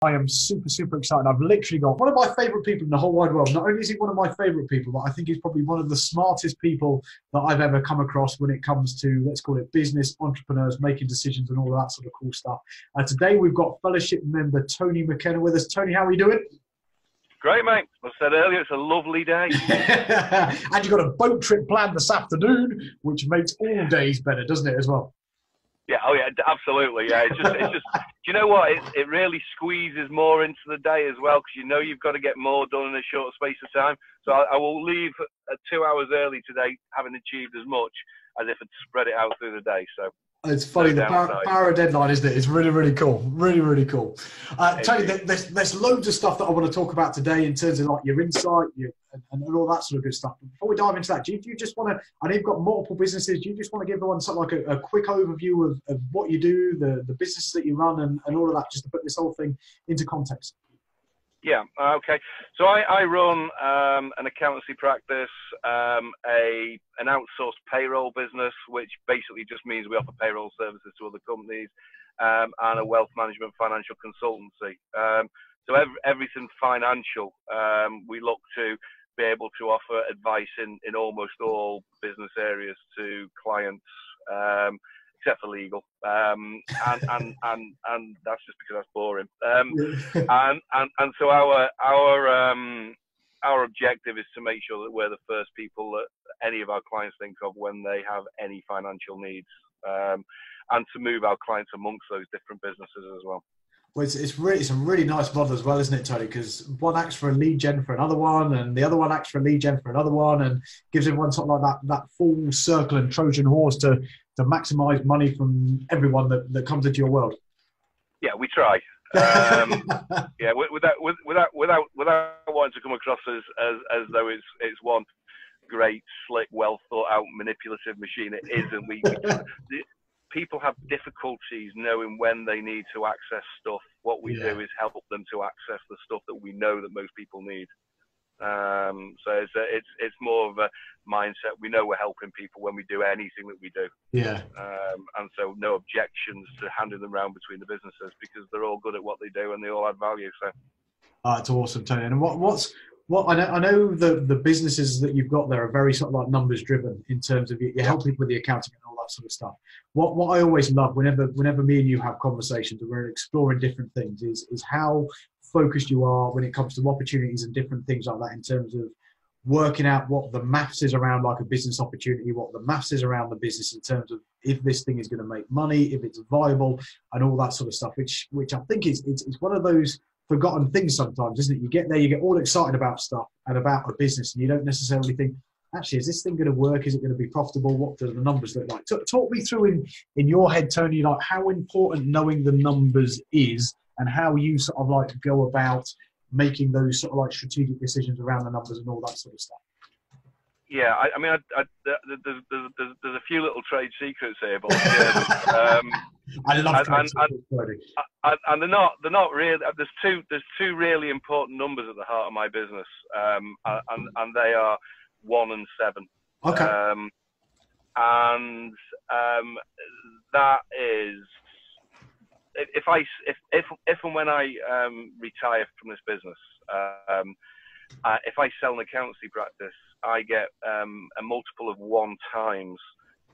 I am super, super excited. I've literally got one of my favorite people in the whole wide world. Not only is he one of my favorite people, but I think he's probably one of the smartest people that I've ever come across when it comes to, let's call it business, entrepreneurs, making decisions and all of that sort of cool stuff. Today we've got fellowship member Tony McKenna with us. Tony, how are you doing? Great, mate. As I said earlier, it's a lovely day. And you've got a boat trip planned this afternoon, which makes all days better, doesn't it, as well? Yeah, oh yeah, absolutely. Yeah, it's just. Do you know what? It really squeezes more into the day as well, because you know you've got to get more done in a short space of time. So I will leave at 2 hours early today, having achieved as much as if I'd spread it out through the day. So it's funny, the power of deadline, isn't it? It's really, really cool. Really, really cool. Tony, there's loads of stuff that I want to talk about today in terms of like your insight and all that sort of good stuff. But before we dive into that, do you just want to, I know you've got multiple businesses, do you just want to give everyone something like a quick overview of what you do, the businesses that you run and all of that, just to put this whole thing into context? Yeah, okay. So I run an accountancy practice, an outsourced payroll business, which basically just means we offer payroll services to other companies, and a wealth management financial consultancy. So everything financial, we look to be able to offer advice in almost all business areas to clients, except for legal, and that's just because that's boring. And so our objective is to make sure that we're the first people that any of our clients think of when they have any financial needs, and to move our clients amongst those different businesses as well. Well, it's a really nice model as well, isn't it, Tony? Because one acts for a lead gen for another one, and the other one acts for a lead gen for another one, and gives everyone sort of like that full circle and Trojan horse to maximise money from everyone that comes into your world. Yeah, we try. Yeah, without wanting to come across as though it's one great, slick, well thought out, manipulative machine. It isn't. People have difficulties knowing when they need to access stuff. What we do is help them to access the stuff that we know that most people need. So it's more of a mindset. We know we're helping people when we do anything that we do. Yeah. And so no objections to handing them around between the businesses, because they're all good at what they do and they all add value. So. It's awesome, Tony. And what I know the businesses that you've got there are very sort of like numbers driven in terms of you help people with the accounting and all that sort of stuff. What I always love whenever me and you have conversations and we're exploring different things is how focused you are when it comes to opportunities and different things like that, in terms of working out what the maths is around like a business opportunity, what the maths is around the business in terms of if this thing is going to make money, if it's viable, and all that sort of stuff, which I think it's one of those forgotten things sometimes, isn't it? You get there, you get all excited about stuff and about a business, and you don't necessarily think, actually, is this thing going to work? Is it going to be profitable? What do the numbers look like? Talk me through in your head, Tony, like how important knowing the numbers is, and how you sort of like go about making those sort of like strategic decisions around the numbers and all that sort of stuff. Yeah, I mean, there's a few little trade secrets here, but I love trade secrets. And they're not really. There's two really important numbers at the heart of my business, and they are 1 and 7. Okay. And that is, if and when I retire from this business, if I sell an accountancy practice, I get a multiple of 1 times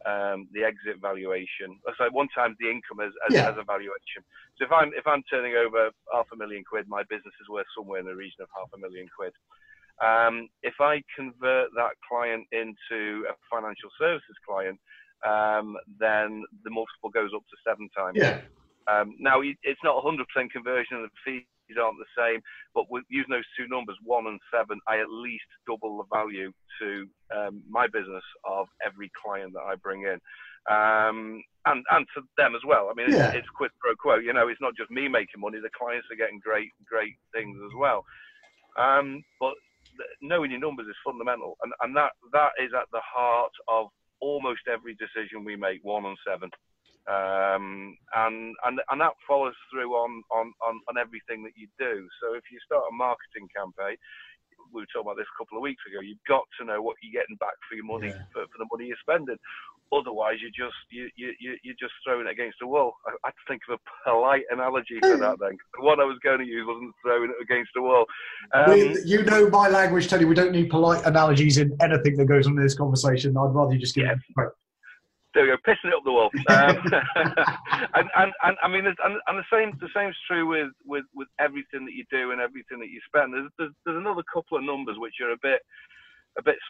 the exit valuation. So 1 times the income as a valuation. So if I'm turning over £500,000, my business is worth somewhere in the region of £500,000. If I convert that client into a financial services client, then the multiple goes up to 7 times. Yeah. Now it's not 100% conversion, and the fees aren't the same, but with using those two numbers, 1 and 7, I at least double the value to my business of every client that I bring in, and to them as well. I mean, it's quid pro quo. You know, it's not just me making money; the clients are getting great things as well. But knowing your numbers is fundamental, and that is at the heart of almost every decision we make. 1 and 7. And that follows through on everything that you do. So if you start a marketing campaign, we were talking about this a couple of weeks ago. You've got to know what you're getting back for your money, for the money you're spending. Otherwise, you're just throwing it against the wall. I had to think of a polite analogy for that. Then the one I was going to use wasn't throwing it against the wall. You know my language, Tony. We don't need polite analogies in anything that goes on in this conversation. I'd rather you just give it. Right. There we go, pissing it up the wall. And I mean, and the same's true with everything that you do and everything that you spend. There's another couple of numbers which are a bit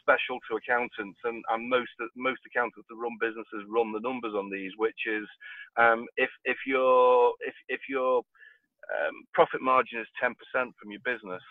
special to accountants, and most accountants that run businesses run the numbers on these, which is if your profit margin is 10% from your business,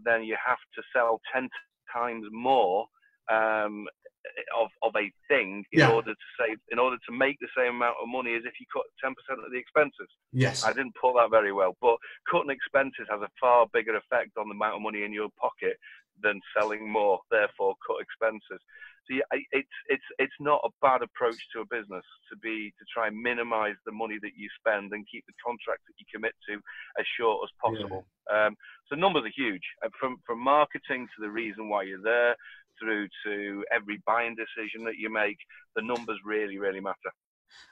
then you have to sell 10 times more of a thing in order to make the same amount of money as if you cut 10% of the expenses. Yes. I didn't put that very well, but cutting expenses has a far bigger effect on the amount of money in your pocket than selling more, therefore cut expenses. So it's not a bad approach to a business to try and minimize the money that you spend and keep the contract that you commit to as short as possible. So numbers are huge, from marketing to the reason why you're there, through to every buying decision that you make. The numbers really, really matter.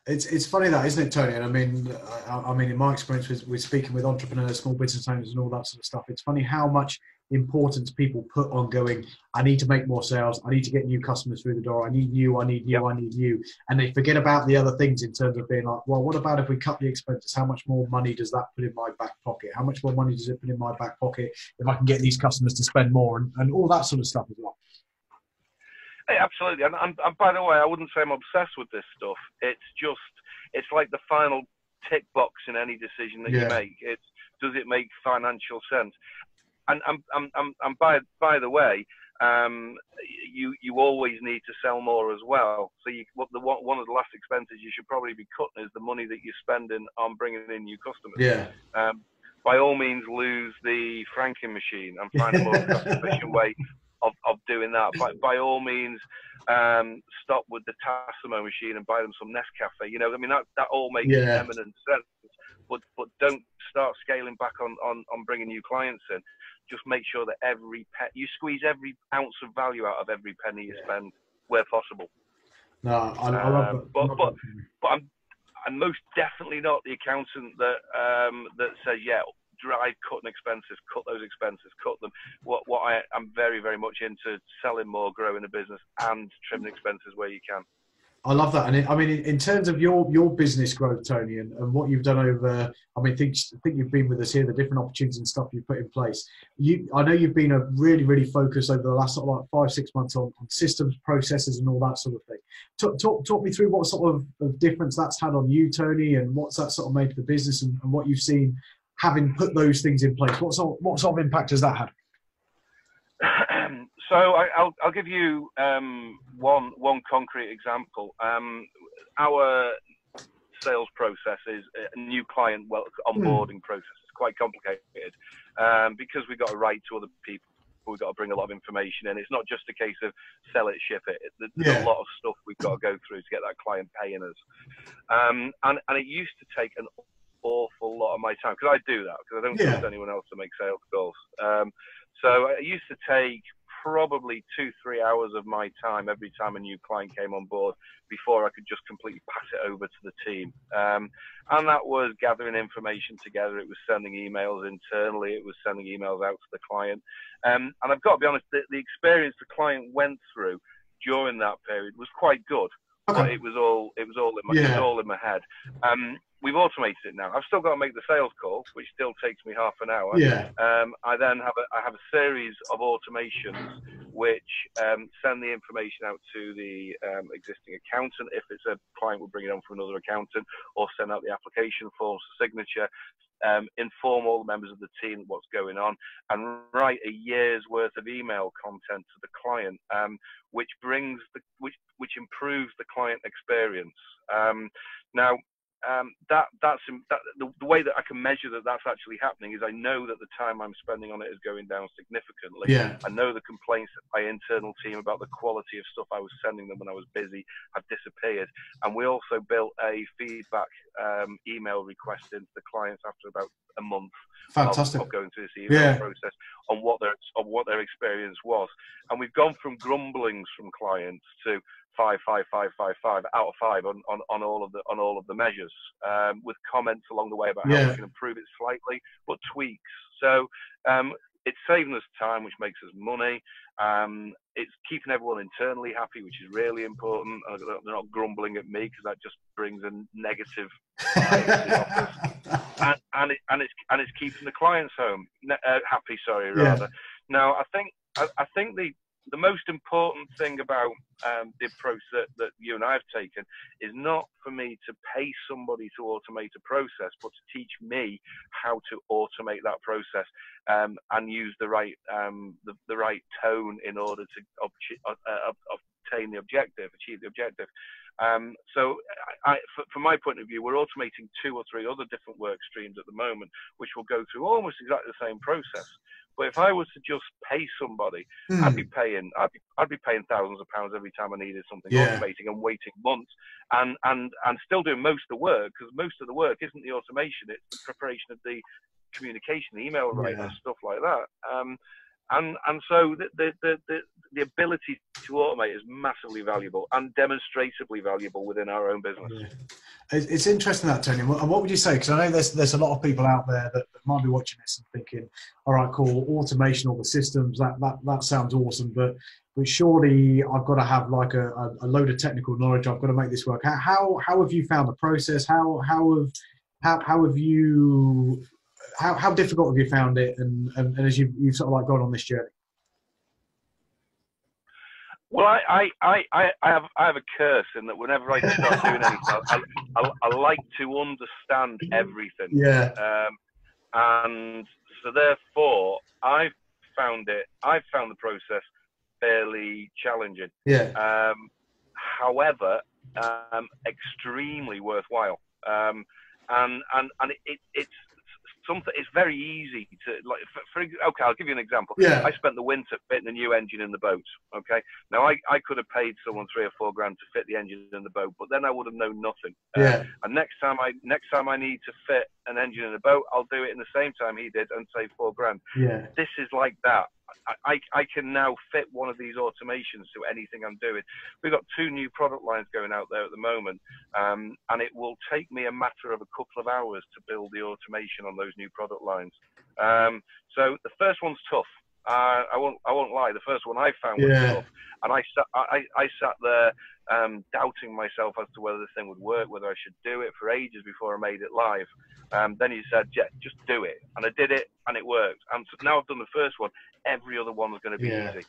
It's funny that, isn't it, Tony? And I mean, in my experience with speaking with entrepreneurs, small business owners, and all that sort of stuff, it's funny how much importance people put on going, I need to make more sales, I need to get new customers through the door, I need you, I need you. And they forget about the other things in terms of being like, well, what about if we cut the expenses? How much more money does that put in my back pocket? How much more money does it put in my back pocket if I can get these customers to spend more, and all that sort of stuff as well? Hey, absolutely. And by the way, I wouldn't say I'm obsessed with this stuff. It's like the final tick box in any decision that you make. Does it make financial sense? And by the way, you always need to sell more as well. So one of the last expenses you should probably be cutting is the money that you're spending on bringing in new customers. By all means, lose the franking machine and find a more cost-efficient way of doing that. By all means, stop with the Tassimo machine and buy them some Nescafe. I mean, that all makes eminent sense. But don't start scaling back on bringing new clients in. Just make sure that you squeeze every ounce of value out of every penny you spend where possible. No, I love that. But I'm most definitely not the accountant that says, drive cutting expenses, cut those expenses, cut them. What I'm very, very much into selling more, growing the business, and trimming expenses where you can. I love that. And I mean, in terms of your business growth, Tony, and what you've done over, I mean, I think you've been with us here, the different opportunities and stuff you've put in place. I know you've been really, really focused over the last sort of like 5-6 months on systems, processes, and all that sort of thing. Talk me through what sort of difference that's had on you, Tony, and what's that sort of made for the business, and what you've seen having put those things in place. What sort of impact has that had? So I'll give you one concrete example. Our sales process is a new client onboarding process. It's quite complicated because we've got to write to other people. We've got to bring a lot of information in. It's not just a case of sell it, ship it. There's a lot of stuff we've got to go through to get that client paying us. And it used to take an awful lot of my time, because I do that, because I don't trust anyone else to make sales calls. So it used to take probably 2-3 hours of my time every time a new client came on board before I could just completely pass it over to the team. And that was gathering information together. It was sending emails internally. It was sending emails out to the client. And I've got to be honest, the experience the client went through during that period was quite good. Okay. But it was all in my head. We've automated it now. I've still got to make the sales call, which still takes me half an hour. I then have a series of automations which send the information out to the existing accountant if it's a client we're bringing on from another accountant, or send out the application forms for signature, inform all the members of the team what's going on, and write a year's worth of email content to the client, which improves the client experience. Now, the way that I can measure that that's actually happening is I know that the time I'm spending on it is going down significantly. I know the complaints of my internal team about the quality of stuff I was sending them when I was busy have disappeared. And we also built a feedback email request into the clients after about a month of going through this email process. on what their experience was. And we've gone from grumblings from clients to 5, 5, 5, 5, 5 out of 5 on all of the measures, with comments along the way about how we can improve it slightly, but tweaks. So it's saving us time, which makes us money. It's keeping everyone internally happy, which is really important. They're not grumbling at me, because that just brings a negative vibe to the office. And it's keeping the clients happy. Sorry, rather. Now, I think the most important thing about the approach that you and I have taken is not for me to pay somebody to automate a process, but to teach me how to automate that process, and use the right tone in order to achieve the objective. So from my point of view, we're automating 2 or 3 other different work streams at the moment, which will go through almost exactly the same process. But if I was to just pay somebody, I'd be paying thousands of pounds every time I needed something automating, and waiting months, and still doing most of the work, because most of the work isn't the automation; it's the preparation of the communication, the email writing, and stuff like that. And so the ability to automate is massively valuable and demonstratively valuable within our own business. Yeah. It's interesting that, Tony. And what would you say? Because I know there's a lot of people out there that might be watching this and thinking, all right, cool, automation, all the systems, that sounds awesome, but surely I've got to have like a load of technical knowledge. I've got to make this work. How have you found the process? How difficult have you found it, and as you've sort of like gone on this journey? Well, I have a curse in that whenever I start doing anything, I like to understand everything. Yeah. And so therefore, I've found the process fairly challenging. Yeah. However, extremely worthwhile. And it's something. It's very easy to like. Okay, I'll give you an example. Yeah. I spent the winter fitting a new engine in the boat. Okay. Now I could have paid someone 3 or 4 grand to fit the engine in the boat, but then I would have known nothing. Yeah. And next time I need to fit an engine in a boat, I'll do it in the same time he did and save 4 grand. Yeah. This is like that. I can now fit one of these automations to anything I'm doing. We've got 2 new product lines going out there at the moment, and it will take me a matter of a couple of hours to build the automation on those new product lines. So the first one's tough. I won't lie. The first one I found was tough, and I sat there doubting myself as to whether this thing would work, whether I should do it for ages before I made it live. Then he said, "Yeah, just do it," and I did it, and it worked. And so now I've done the first one. Every other one was going to be easy.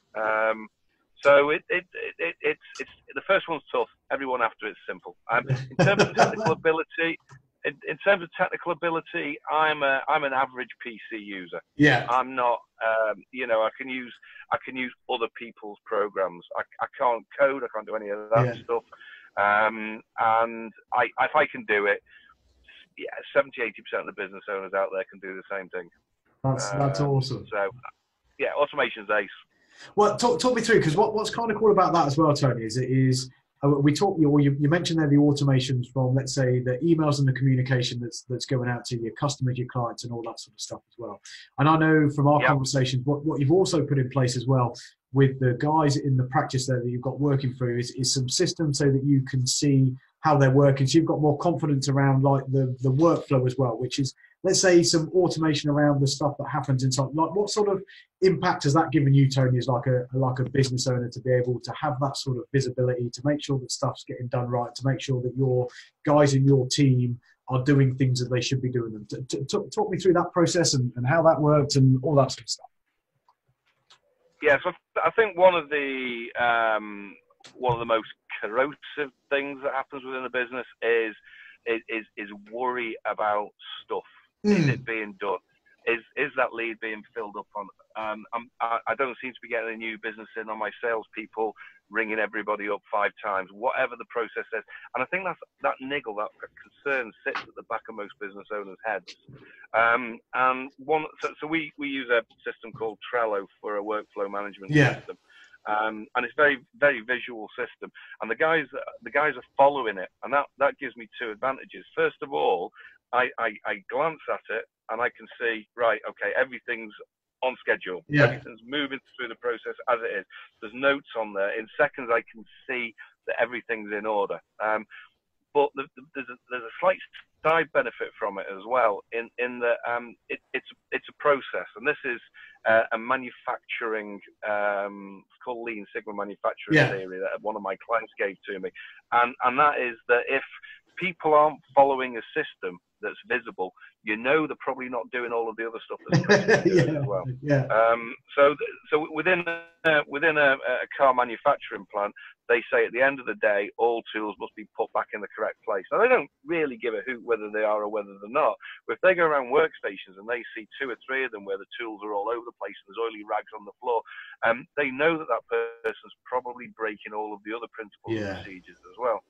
So it's the first one's tough. Everyone after it's simple. In terms of technical ability. In terms of technical ability, I'm an average PC user. Yeah. I'm not. I can use other people's programs. I can't code. I can't do any of that stuff. And if I can do it, 70-80% of the business owners out there can do the same thing. That's awesome. So, yeah, automation's ace. Well, talk me through, because what's kind of cool about that as well, Tony, is you mentioned there the automations from, let's say, the emails and the communication that's going out to your customers, your clients, and all that sort of stuff as well. And I know from our conversations, what you've also put in place as well with the guys in the practice there that you've got working through is some systems so that you can see how they're working. So you've got more confidence around like the workflow as well, which is, let's say, some automation around the stuff that happens inside. Like, what sort of impact has that given you, Tony, as like a business owner, to be able to have that sort of visibility, to make sure that stuff's getting done right, to make sure that your guys in your team are doing things that they should be doing them? Talk me through that process and how that worked and all that sort of stuff. Yeah, so I think one of the most corrosive things that happens within a business is worry about stuff. Is it being done? Is that lead being filled up on? I don't seem to be getting a new business in on my salespeople, ringing everybody up 5 times, whatever the process is. And I think that niggle, that concern, sits at the back of most business owners' heads. So we use a system called Trello for a workflow management system. And it's very, very visual system, and the guys are following it, and that gives me 2 advantages. First of all, I glance at it and I can see, right, okay, everything's on schedule. Yeah. Everything's moving through the process as it is. There's notes on there. In seconds, I can see that everything's in order. But there's a slight side benefit from it as well, in that it's a process, and this is a manufacturing, it's called Lean Sigma manufacturing theory that one of my clients gave to me, and that is that if people aren't following a system that's visible, you know they're probably not doing all of the other stuff that's supposed to be doing as well. Yeah. So within a car manufacturing plant, they say at the end of the day, all tools must be put back in the correct place. Now, they don't really give a hoot whether they are or whether they're not. But if they go around workstations and they see 2 or 3 of them where the tools are all over the place and there's oily rags on the floor, they know that that person's probably breaking all of the other principles and procedures as well.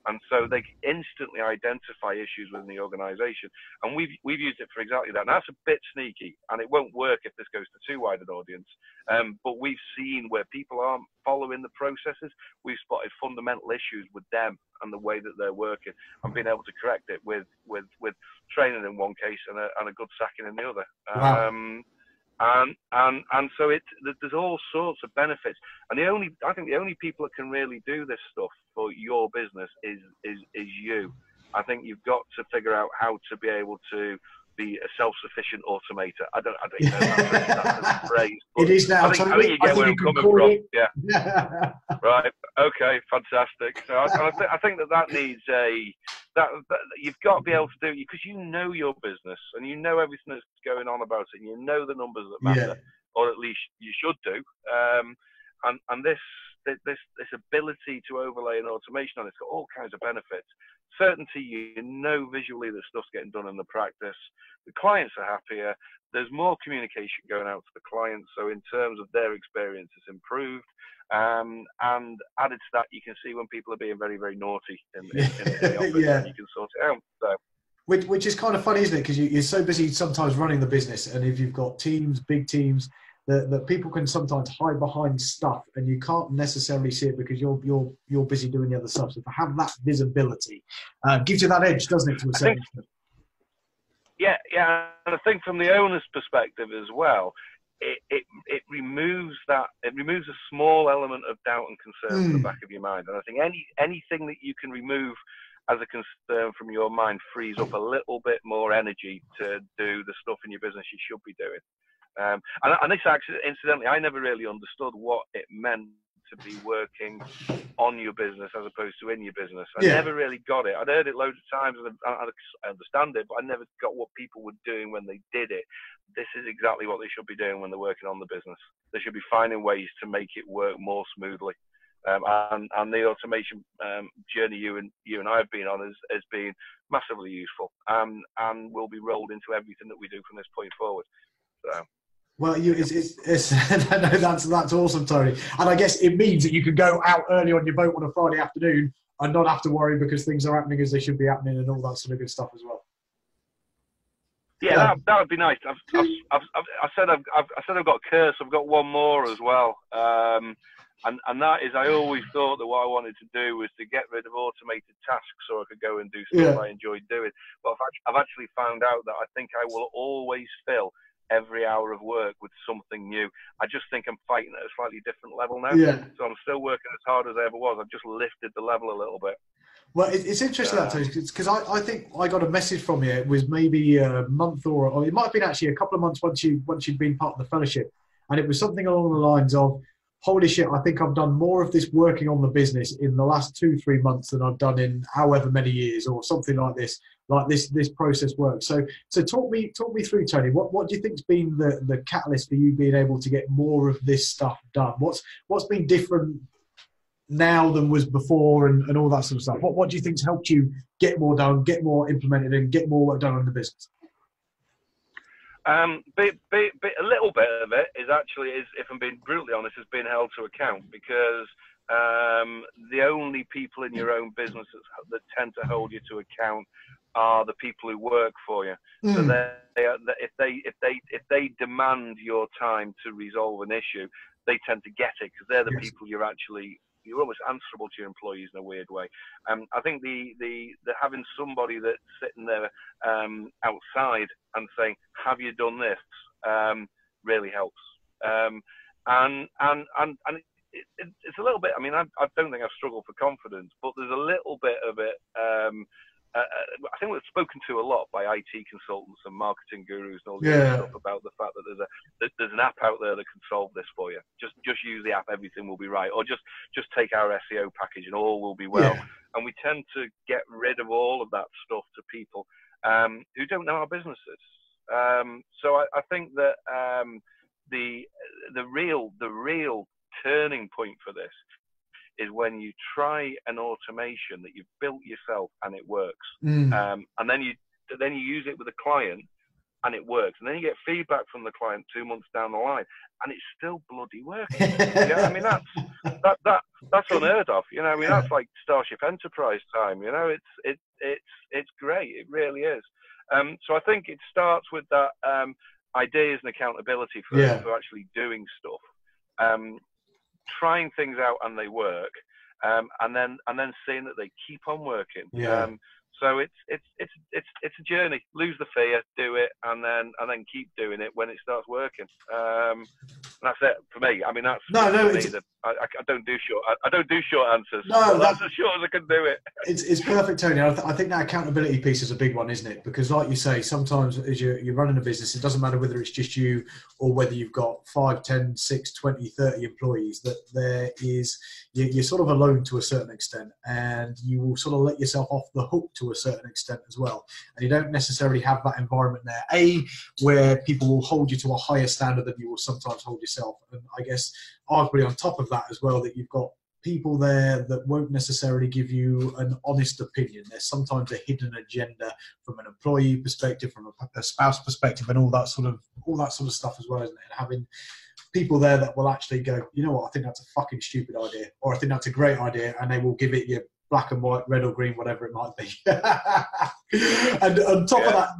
And so they instantly identify issues within the organisation. And we've used it for exactly that. Now, that's a bit sneaky, and it won't work if this goes to too wide an audience. But we've seen where people aren't following the processes, we've spotted fundamental issues with them and the way that they're working, and being able to correct it with training in one case and a good sacking in the other. Wow. And so there's all sorts of benefits, and I think the only people that can really do this stuff for your business is you. I think you've got to figure out how to be able to be a self-sufficient automator. I don't even know that's a phrase. It is now. I think you get where I'm coming from. Yeah. Right. Okay. Fantastic. So I think that needs that you've got to be able to do it because you know your business and you know everything that's going on about it and you know the numbers that matter, or at least you should do. And this ability to overlay an automation on it's got all kinds of benefits. Certainty, you know visually that stuff's getting done in the practice. The clients are happier. There's more communication going out to the clients. So in terms of their experience, it's improved. And added to that, you can see when people are being very, very naughty in the office, and you can sort it out. So. Which is kind of funny, isn't it? Because you're so busy sometimes running the business, and if you've got teams, big teams, that people can sometimes hide behind stuff, and you can't necessarily see it because you're busy doing the other stuff. So to have that visibility gives you that edge, doesn't it? To a certain extent. Yeah, and I think from the owner's perspective as well, it removes that. It removes a small element of doubt and concern from the back of your mind. And I think anything that you can remove as a concern from your mind frees up a little bit more energy to do the stuff in your business you should be doing. And this actually, incidentally, I never really understood what it meant to be working on your business as opposed to in your business. I never really got it. I'd heard it loads of times, and I understand it, but I never got what people were doing when they did it. This is exactly what they should be doing when they're working on the business. They should be finding ways to make it work more smoothly. And the automation journey you and I have been on has been massively useful, and will be rolled into everything that we do from this point forward. So. Well, it's that's awesome, Tony. And I guess it means that you can go out early on your boat on a Friday afternoon and not have to worry because things are happening as they should be happening and all that sort of good stuff as well. Yeah, that would be nice. I said I've got a curse. I've got one more as well. And that is, I always thought that what I wanted to do was to get rid of automated tasks so I could go and do stuff I enjoyed doing. But I've actually found out that I think I will always fill every hour of work with something new. I just think I'm fighting at a slightly different level now. Yeah. So I'm still working as hard as I ever was. I've just lifted the level a little bit. Well, it's interesting that, Tony, because I think I got a message from you. It was maybe a month or it might have been actually a couple of months once you'd been part of the fellowship. And it was something along the lines of, holy shit, I think I've done more of this working on the business in the last 2-3 months than I've done in however many years, or something like this process works. So talk me through, Tony. What do you think's been the catalyst for you being able to get more of this stuff done? What's been different now than was before, and all that sort of stuff? What do you think's helped you get more done, get more implemented, and get more work done on the business? A little bit of it is actually, if I'm being brutally honest, has been held to account, because the only people in your own business that tend to hold you to account are the people who work for you. So if they demand your time to resolve an issue, they tend to get it, because they're the people you're almost answerable to your employees in a weird way. I think the having somebody that's sitting there outside and saying, "Have you done this?" really helps. And it's a little bit. I mean, I don't think I've struggled for confidence, but there's a little bit of it. I think we're spoken to a lot by IT consultants and marketing gurus and all this stuff about the fact that there's an app out there that can solve this for you. Just use the app, everything will be right, or just take our SEO package and all will be well. And we tend to get rid of all of that stuff to people who don't know our businesses. So I think that the real turning point for this is when you try an automation that you've built yourself and it works, and then you use it with a client and it works, and then you get feedback from the client 2 months down the line and it's still bloody working. I mean, that's unheard of. I mean, that's like Starship Enterprise time. It's great. It really is. So I think it starts with that ideas and accountability for actually doing stuff. Trying things out and they work, and then seeing that they keep on working. So it's a journey. Lose the fear, do it, and then keep doing it when it starts working. And that's it for me. I mean, that's I don't do short answers. No, that's as short as I can do it. It's perfect, Tony. I think that accountability piece is a big one, isn't it? Because, like you say, sometimes as you're running a business, it doesn't matter whether it's just you or whether you've got 5, 10, 6, 20, 30 employees. That you're sort of alone to a certain extent, and you will sort of let yourself off the hook to a certain extent as well. And you don't necessarily have that environment there, where people will hold you to a higher standard than you will sometimes hold yourself. And I guess arguably on top of that as well, that you've got people there that won't necessarily give you an honest opinion. There's sometimes a hidden agenda from an employee perspective, from a spouse perspective, and all that sort of stuff as well, isn't it? And having people there that will actually go, you know what, I think that's a fucking stupid idea, or I think that's a great idea, and they will give it you black and white, red or green, whatever it might be. And on top of that,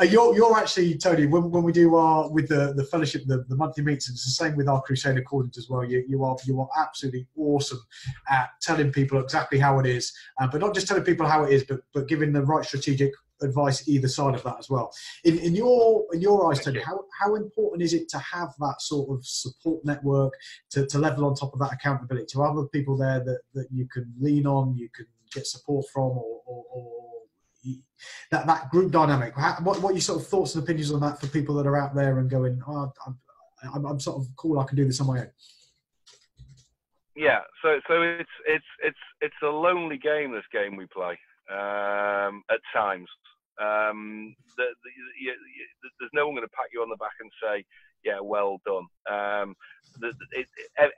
you're actually, Tony, when we do with the fellowship, the monthly meetings, it's the same with our Crusade Accordance as well. You are absolutely awesome at telling people exactly how it is, but not just telling people how it is, but giving the right strategic advice either side of that as well. In your eyes, Tony, how important is it to have that sort of support network to level on top of that accountability, to have other people there that you can lean on, you can get support from, or that group dynamic? What are your sort of thoughts and opinions on that for people that are out there and going, I'm sort of cool, I can do this on my own? Yeah, so it's a lonely game, this game we play at times. There's no one going to pat you on the back and say, yeah, well done.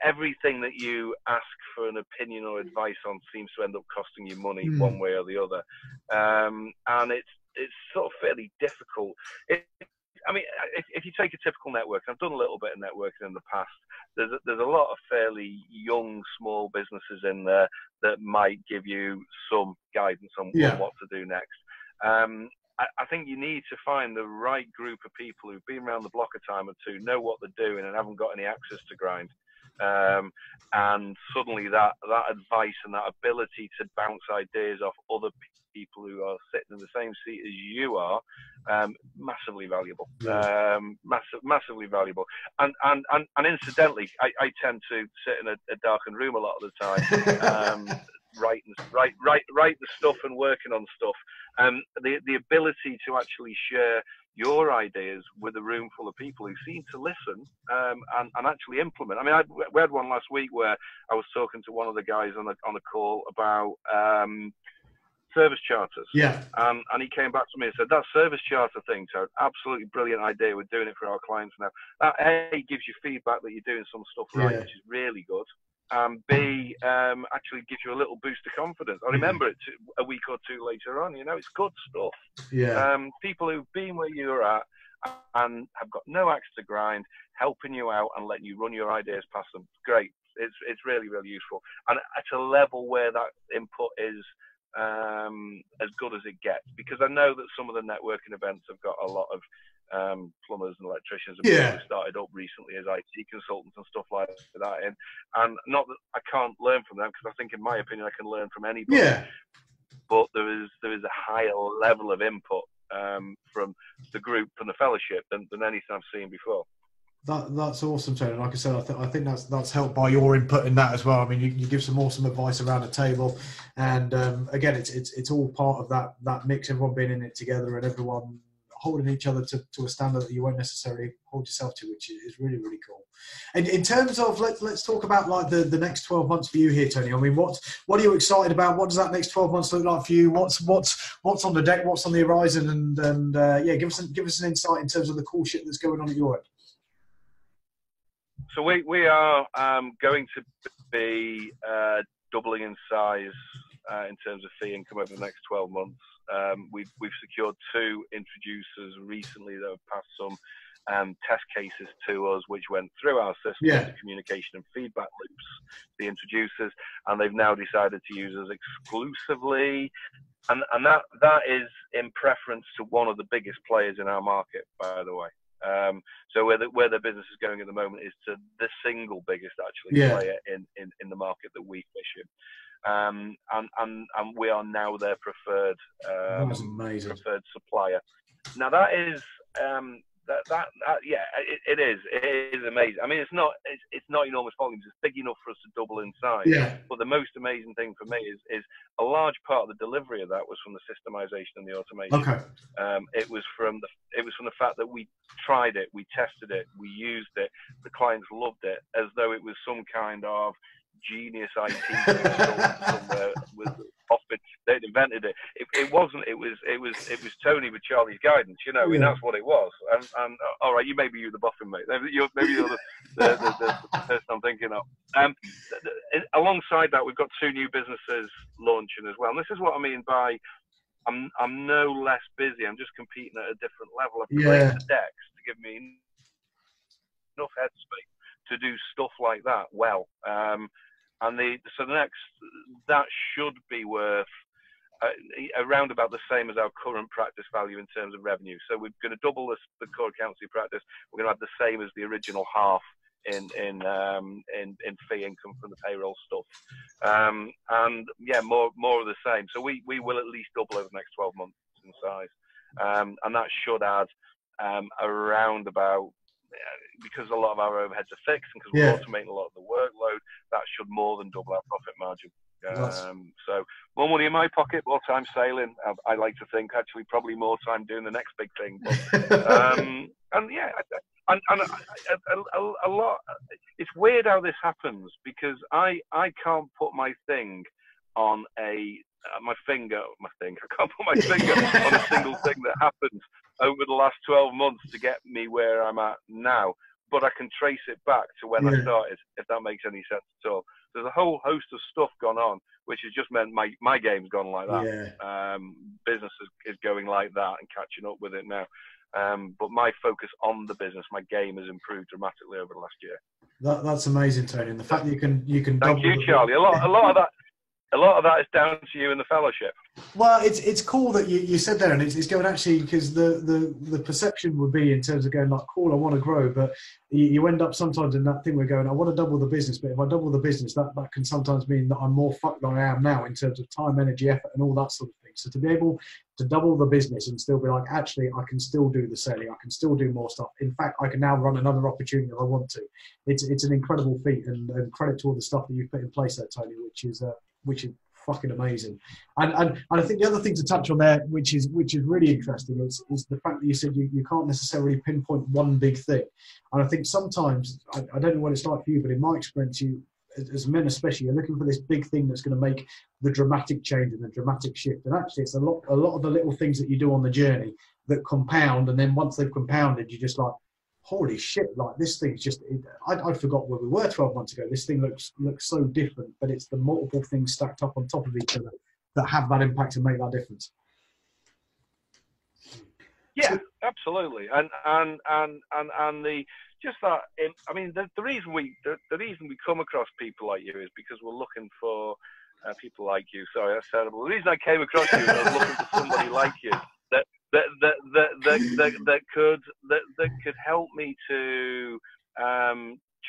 Everything that you ask for an opinion or advice on seems to end up costing you money one way or the other. And it's sort of fairly difficult. I mean, if you take a typical network, I've done a little bit of networking in the past, there's a lot of fairly young, small businesses in there that might give you some guidance on what to do next. I think you need to find the right group of people who've been around the block a time or two, know what they're doing, and haven't got any axes to grind. And suddenly that advice and that ability to bounce ideas off other people who are sitting in the same seat as you are, massively valuable. Massively valuable. And incidentally, I tend to sit in a darkened room a lot of the time. Write the stuff and working on stuff. The ability to actually share your ideas with a room full of people who seem to listen and actually implement. I mean, we had one last week where I was talking to one of the guys on a call about service charters. And he came back to me and said, that service charter thing, so absolutely brilliant idea. We're doing it for our clients now. That A, gives you feedback that you're doing some stuff right, which is really good. B, actually gives you a little boost of confidence. I remember it a week or two later on. It's good stuff. People who've been where you're at and have got no axe to grind, helping you out and letting you run your ideas past them. Great. It's really, really useful. And at a level where that input is as good as it gets, because I know that some of the networking events have got a lot of plumbers and electricians and people who started up recently as IT consultants and stuff like that. And not that I can't learn from them, because I think, in my opinion, I can learn from anybody. But there is a higher level of input from the group, from the fellowship, than anything I've seen before. That's awesome, Tony. Like I said, I think that's helped by your input in that as well. I mean, you give some awesome advice around the table, and again, it's all part of that mix. Everyone being in it together, and everyone holding each other to a standard that you won't necessarily hold yourself to, which is really, really cool. And in terms of let's talk about like the next 12 months for you here, Tony. I mean, what are you excited about? What does that next 12 months look like for you? What's on the deck? What's on the horizon? And yeah, give us an insight in terms of the cool shit that's going on at your end. So we are going to be doubling in size in terms of fee income over the next 12 months. We've secured 2 introducers recently that have passed some test cases to us, which went through our system, the communication and feedback loops, the introducers, and they've now decided to use us exclusively. And that is in preference to one of the biggest players in our market, by the way. So where the business is going at the moment is to the single biggest player in the market that we fish in, and we are now their preferred preferred supplier. Now that is it is amazing. I mean, it's not enormous volumes. It's big enough for us to double in size. Yeah. But the most amazing thing for me is a large part of the delivery of that was from the systemization and the automation. Okay. It was from the fact that we tried it, we tested it, we used it. The clients loved it, as though it was some kind of genius IT somewhere with often they'd invented it. It wasn't. It was Tony with Charlie's guidance. You know, I mean, that's what it was. And all right, maybe you're the boffin mate. Maybe you're the person I'm thinking of. Alongside that, we've got 2 new businesses launching as well. And this is what I mean by I'm no less busy. I'm just competing at a different level. I've created the decks to give me enough headspace to do stuff like that well. So the next, that should be worth around about the same as our current practice value in terms of revenue. So we're going to double the core accountancy practice. We're going to have the same as the original half in fee income from the payroll stuff. And yeah, more of the same. So we will at least double over the next 12 months in size. And that should add around about, because a lot of our overheads are fixed and because we're automating a lot of the workload, that should more than double our profit margin. So more money in my pocket, more time sailing. I like to think actually probably more time doing the next big thing. But, and yeah, and a lot. It's weird how this happens because I can't put my thing on my finger. I can't put my finger on a single thing that happened over the last 12 months to get me where I'm at now. But I can trace it back to when I started, if that makes any sense at all. There's a whole host of stuff gone on, which has just meant my game's gone like that. Business is going like that and catching up with it now. But my focus on the business, my game has improved dramatically over the last year. That's amazing, Tony. And the fact that you can Thank you, Charlie. A lot of that is down to you and the fellowship. Well, it's cool that you said there, and it's going actually because the perception would be in terms of going like, cool, I want to grow, but you end up sometimes in that thing where going, I want to double the business, but if I double the business, that can sometimes mean that I'm more fucked than I am now in terms of time, energy, effort, and all that sort of thing. So to be able to double the business and still be like, actually, I can still do the selling, I can still do more stuff. In fact, I can now run another opportunity if I want to. It's an incredible feat, and credit to all the stuff that you've put in place there, Tony, which is fucking amazing. And I think the other thing to touch on there, which is really interesting, is the fact that you said you can't necessarily pinpoint one big thing. And I think sometimes, I don't know what it's like for you, but in my experience, you as men especially, you're looking for this big thing that's going to make the dramatic change and the dramatic shift. And actually, it's a lot of the little things that you do on the journey that compound. And then once they've compounded, you're just like, holy shit, like this thing's just, I forgot where we were 12 months ago. This thing looks so different, but it's the multiple things stacked up on top of each other that have that impact and make that difference. Yeah, absolutely. And the, just that, I mean, the reason we come across people like you is because we're looking for people like you. Sorry, that's terrible. The reason I came across you is I was looking for somebody like you that could help me to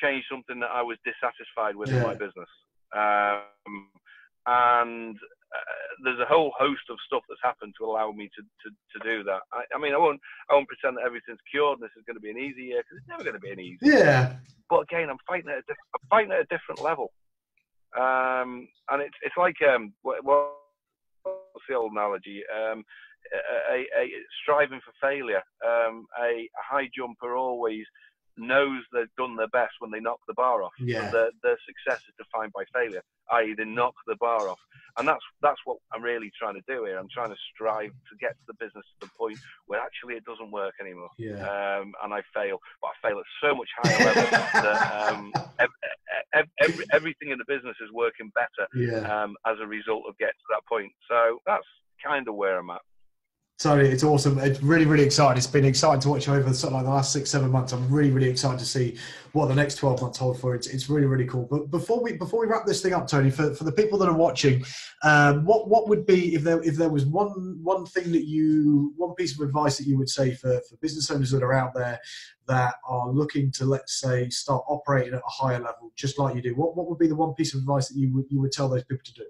change something that I was dissatisfied with in my business. And there's a whole host of stuff that's happened to allow me to do that. I mean, I won't pretend that everything's cured and this is going to be an easy year, because it's never going to be an easy year. Yeah. But again, I'm fighting at a different level. And it's like, what's the old analogy? A striving for failure. A high jumper always knows they've done their best when they knock the bar off. Yeah. But their success is defined by failure, i.e. they knock the bar off. And that's what I'm really trying to do here. I'm trying to strive to get the business to the point where actually it doesn't work anymore. Yeah. And I fail. But I fail at so much higher level that everything in the business is working better as a result of getting to that point. So that's kind of where I'm at. Tony, it's awesome. It's really, really exciting. It's been exciting to watch you over sort of like the last 6-7 months. I'm really, really excited to see what the next 12 months hold for. It's really, really cool. But before we wrap this thing up, Tony, for the people that are watching, what would be, if there was one thing one piece of advice that you would say for business owners that are out there that are looking to, let's say, start operating at a higher level, just like you do? What would be the one piece of advice that you would tell those people to do?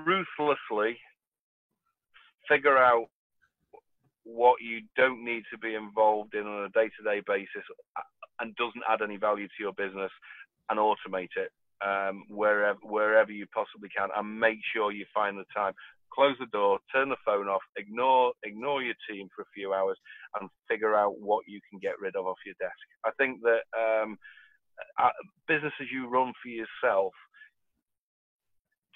Ruthlessly figure out what you don't need to be involved in on a day-to-day basis and doesn't add any value to your business, and automate it wherever you possibly can, and make sure you find the time. Close the door, turn the phone off, ignore your team for a few hours, and figure out what you can get rid of off your desk. I think that businesses you run for yourself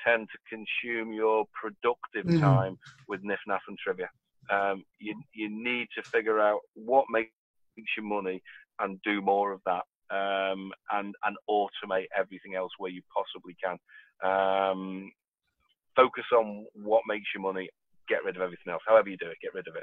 tend to consume your productive time with niff-naff and trivia. You need to figure out what makes you money and do more of that, and automate everything else where you possibly can. Focus on what makes you money, get rid of everything else. However you do it, get rid of it.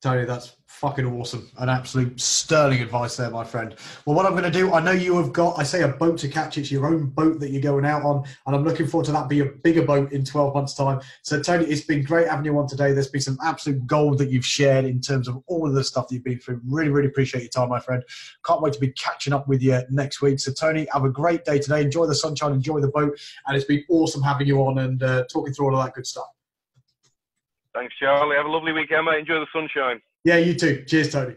Tony, that's fucking awesome. An absolute sterling advice there, my friend. Well, what I'm going to do, I know you have got, I say, a boat to catch. It's your own boat that you're going out on, and I'm looking forward to that be a bigger boat in 12 months' time. So, Tony, it's been great having you on today. There's been some absolute gold that you've shared in terms of all of the stuff that you've been through. Really, really appreciate your time, my friend. Can't wait to be catching up with you next week. So, Tony, have a great day today. Enjoy the sunshine, enjoy the boat, and it's been awesome having you on and talking through all of that good stuff. Thanks, Charlie. Have a lovely weekend, mate. Enjoy the sunshine. Yeah, you too. Cheers, Tony.